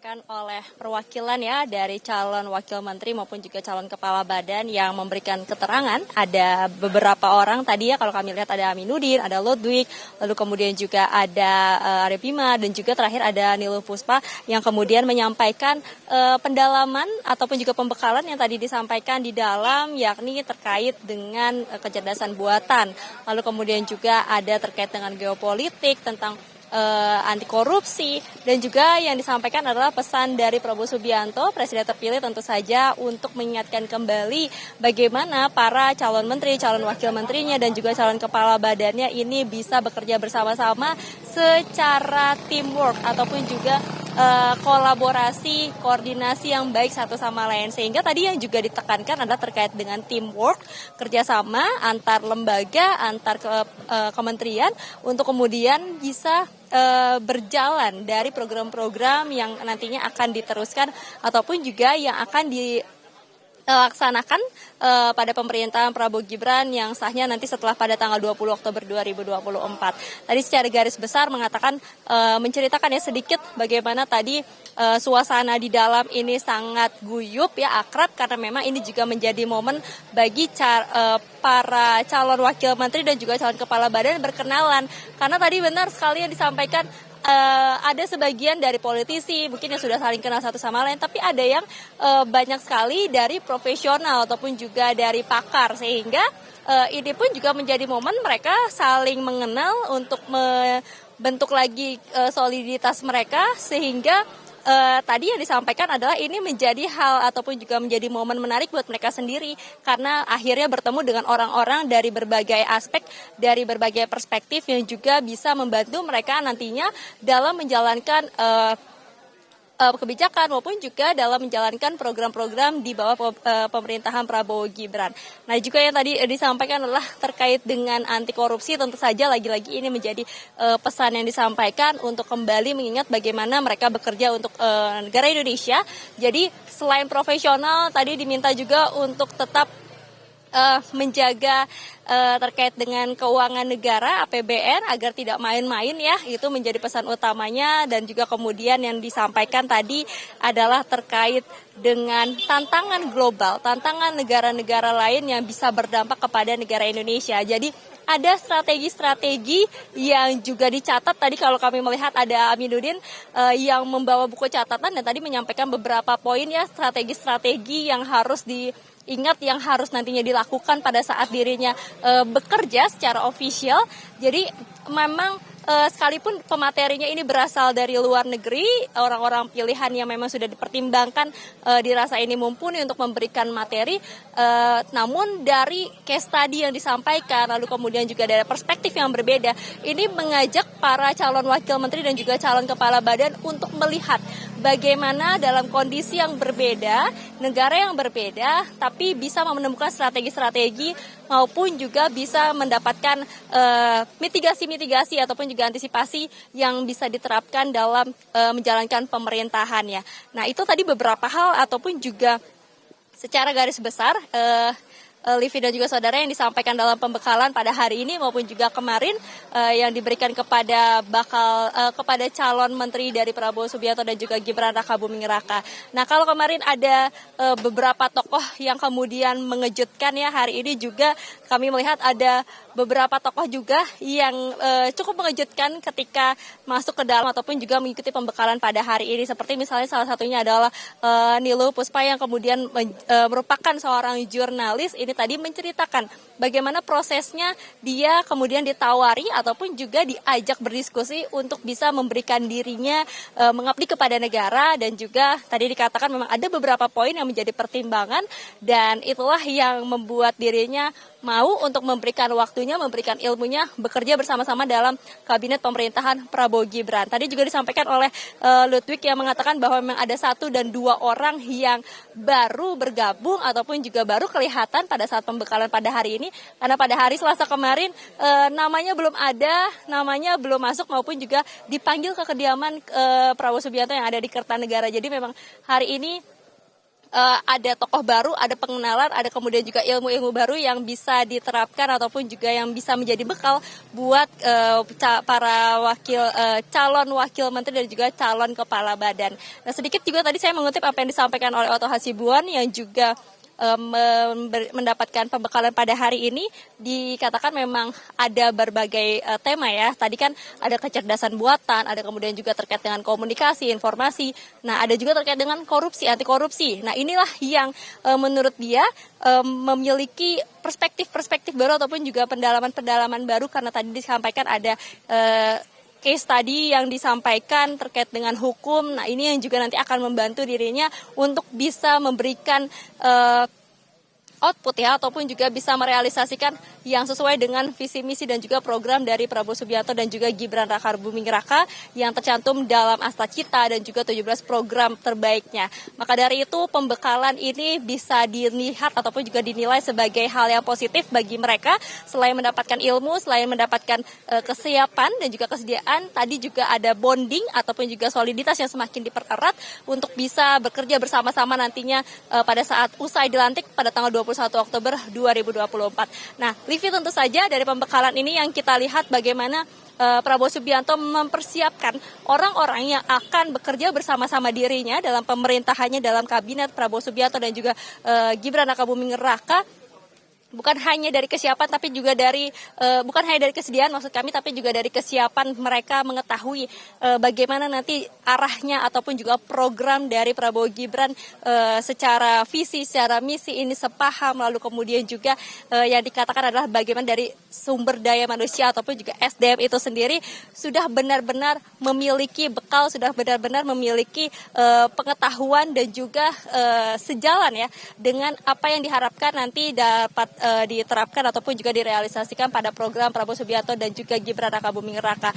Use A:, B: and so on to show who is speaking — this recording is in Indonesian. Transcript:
A: disampaikan oleh perwakilan ya dari calon wakil menteri maupun juga calon kepala badan yang memberikan keterangan. Ada beberapa orang tadi ya, kalau kami lihat ada Aminuddin, ada Ludwig, lalu kemudian juga ada Arya Bima dan juga terakhir ada Niluh Puspa yang kemudian menyampaikan pendalaman ataupun juga pembekalan yang tadi disampaikan di dalam, yakni terkait dengan kecerdasan buatan. Lalu kemudian juga ada terkait dengan geopolitik, tentang anti korupsi, dan juga yang disampaikan adalah pesan dari Prabowo Subianto, Presiden terpilih tentu saja, untuk mengingatkan kembali bagaimana para calon menteri, calon wakil menterinya, dan juga calon kepala badannya ini bisa bekerja bersama-sama secara teamwork ataupun juga kolaborasi, koordinasi yang baik satu sama lain. Sehingga tadi yang juga ditekankan adalah terkait dengan teamwork, kerjasama antar lembaga, antar kementerian untuk kemudian bisa berjalan dari program-program yang nantinya akan diteruskan ataupun juga yang akan dilaksanakan pada pemerintahan Prabowo Gibran yang sahnya nanti setelah pada tanggal 20 Oktober 2024. Tadi secara garis besar mengatakan, menceritakan ya sedikit bagaimana tadi suasana di dalam ini sangat guyup ya, akrab, karena memang ini juga menjadi momen bagi para calon wakil menteri dan juga calon kepala badan berkenalan. Karena tadi benar sekali yang disampaikan, ada sebagian dari politisi mungkin yang sudah saling kenal satu sama lain, tapi ada yang banyak sekali dari profesional ataupun juga dari pakar, sehingga ini pun juga menjadi momen mereka saling mengenal untuk membentuk lagi soliditas mereka, sehingga tadi yang disampaikan adalah ini menjadi hal ataupun juga menjadi momen menarik buat mereka sendiri, karena akhirnya bertemu dengan orang-orang dari berbagai aspek, dari berbagai perspektif yang juga bisa membantu mereka nantinya dalam menjalankan kebijakan maupun juga dalam menjalankan program-program di bawah pemerintahan Prabowo Gibran. Nah, juga yang tadi disampaikan adalah terkait dengan anti korupsi, tentu saja lagi-lagi ini menjadi pesan yang disampaikan untuk kembali mengingat bagaimana mereka bekerja untuk negara Indonesia. Jadi selain profesional, tadi diminta juga untuk tetap menjaga terkait dengan keuangan negara APBN agar tidak main-main ya, itu menjadi pesan utamanya. Dan juga kemudian yang disampaikan tadi adalah terkait dengan tantangan global, tantangan negara-negara lain yang bisa berdampak kepada negara Indonesia. Jadi ada strategi-strategi yang juga dicatat. Tadi kalau kami melihat ada Aminuddin yang membawa buku catatan dan tadi menyampaikan beberapa poin ya, strategi-strategi yang harus diingat, yang harus nantinya dilakukan pada saat dirinya bekerja secara official. Jadi memang sekalipun pematerinya ini berasal dari luar negeri, orang-orang pilihan yang memang sudah dipertimbangkan dirasa ini mumpuni untuk memberikan materi, namun dari case study yang disampaikan, lalu kemudian juga dari perspektif yang berbeda, ini mengajak para calon wakil menteri dan juga calon kepala badan untuk melihat bagaimana dalam kondisi yang berbeda, negara yang berbeda, tapi bisa menemukan strategi-strategi maupun juga bisa mendapatkan mitigasi-mitigasi ataupun juga antisipasi yang bisa diterapkan dalam menjalankan pemerintahannya. Nah, itu tadi beberapa hal ataupun juga secara garis besar Livi dan juga saudara yang disampaikan dalam pembekalan pada hari ini maupun juga kemarin yang diberikan kepada kepada calon menteri dari Prabowo Subianto dan juga Gibran Rakabuming Raka. Nah, kalau kemarin ada beberapa tokoh yang kemudian mengejutkan ya, hari ini juga kami melihat ada beberapa tokoh juga yang cukup mengejutkan ketika masuk ke dalam ataupun juga mengikuti pembekalan pada hari ini. Seperti misalnya salah satunya adalah Niluh Puspa yang kemudian merupakan seorang jurnalis. Ini tadi menceritakan bagaimana prosesnya dia kemudian ditawari ataupun juga diajak berdiskusi untuk bisa memberikan dirinya mengabdi kepada negara, dan juga tadi dikatakan memang ada beberapa poin yang menjadi pertimbangan, dan itulah yang membuat dirinya mau untuk memberikan waktunya, memberikan ilmunya, bekerja bersama-sama dalam kabinet pemerintahan Prabowo Gibran. Tadi juga disampaikan oleh Ludwig yang mengatakan bahwa memang ada 1 dan 2 orang yang baru bergabung ataupun juga baru kelihatan pada saat pembekalan pada hari ini, karena pada hari Selasa kemarin namanya belum ada, namanya belum masuk maupun juga dipanggil ke kediaman Prabowo Subianto yang ada di Kertanegara. Jadi memang hari ini ada tokoh baru, ada pengenalan, ada kemudian juga ilmu-ilmu baru yang bisa diterapkan ataupun juga yang bisa menjadi bekal buat para calon wakil menteri dan juga calon kepala badan. Nah, sedikit juga tadi saya mengutip apa yang disampaikan oleh Oto Hasibuan yang juga mendapatkan pembekalan pada hari ini. Dikatakan memang ada berbagai tema ya. Tadi kan ada kecerdasan buatan, ada kemudian juga terkait dengan komunikasi, informasi. Nah, ada juga terkait dengan korupsi, anti korupsi. Nah, inilah yang menurut dia memiliki perspektif-perspektif baru ataupun juga pendalaman-pendalaman baru, karena tadi disampaikan ada case tadi yang disampaikan terkait dengan hukum. Nah, ini yang juga nanti akan membantu dirinya untuk bisa memberikan output ya, ataupun juga bisa merealisasikan yang sesuai dengan visi misi dan juga program dari Prabowo Subianto dan juga Gibran Rakabuming Raka yang tercantum dalam Asta Cita dan juga 17 program terbaiknya. Maka dari itu pembekalan ini bisa dilihat ataupun juga dinilai sebagai hal yang positif bagi mereka. Selain mendapatkan ilmu, selain mendapatkan kesiapan dan juga kesediaan, tadi juga ada bonding ataupun juga soliditas yang semakin dipererat untuk bisa bekerja bersama-sama nantinya pada saat usai dilantik pada tanggal 21 Oktober 2024. Nah, Livi, tentu saja dari pembekalan ini yang kita lihat bagaimana Prabowo Subianto mempersiapkan orang-orang yang akan bekerja bersama-sama dirinya dalam pemerintahannya, dalam kabinet Prabowo Subianto dan juga Gibran Rakabuming Raka. Bukan hanya dari kesiapan tapi juga dari bukan hanya dari kesediaan maksud kami, tapi juga dari kesiapan mereka mengetahui bagaimana nanti arahnya ataupun juga program dari Prabowo Gibran secara visi, secara misi ini sepaham. Lalu kemudian juga yang dikatakan adalah bagaimana dari sumber daya manusia ataupun juga SDM itu sendiri sudah benar-benar memiliki bekal, sudah benar-benar memiliki pengetahuan dan juga sejalan ya dengan apa yang diharapkan nanti dapat diterapkan ataupun juga direalisasikan pada program Prabowo Subianto dan juga Gibran Rakabuming Raka.